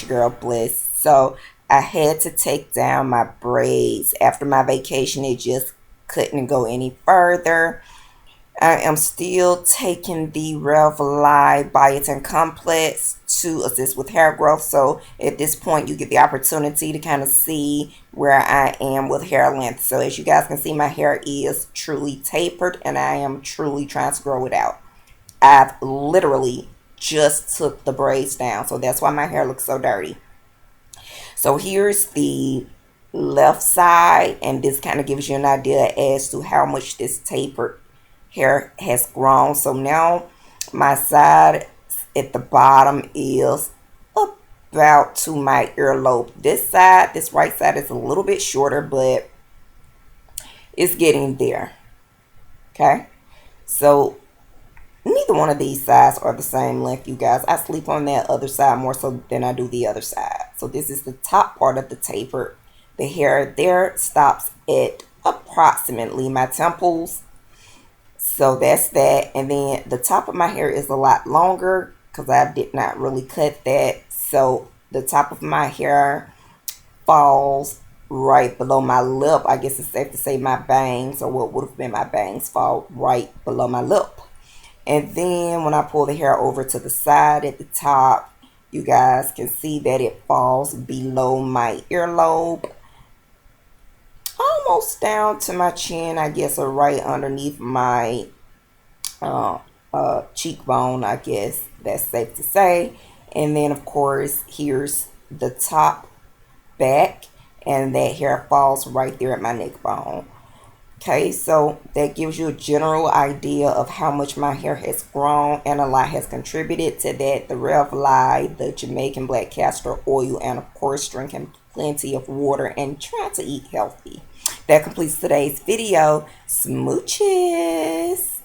your girl Bliss. So I had to take down my braids after my vacation. It just couldn't go any further. I am still taking the Revlon Biotin Complex to assist with hair growth. So at this point, you get the opportunity to kind of see where I am with hair length. So as you guys can see, my hair is truly tapered and I am truly trying to grow it out. I've literally just took the braids down. So that's why my hair looks so dirty. So here's the left side, and this kind of gives you an idea as to how much this tapered hair has grown. So now my side at the bottom is about to my earlobe. This side, this right side, is a little bit shorter, but it's getting there. Okay, so neither one of these sides are the same length, you guys. I sleep on that other side more so than I do the other side. So this is the top part of the taper. The hair there stops at approximately my temples. So that's that. And then the top of my hair is a lot longer because I did not really cut that. So the top of my hair falls right below my lip. I guess it's safe to say my bangs, or what would have been my bangs, fall right below my lip. And then when I pull the hair over to the side at the top, you guys can see that it falls below my earlobe, almost down to my chin, I guess, or right underneath my cheekbone, I guess that's safe to say. And then of course here's the top back, and that hair falls right there at my neck bone. Okay, so that gives you a general idea of how much my hair has grown, and a lot has contributed to that. The Revlon, the Jamaican black castor oil, and of course drinking plenty of water and trying to eat healthy. That completes today's video. Smooches.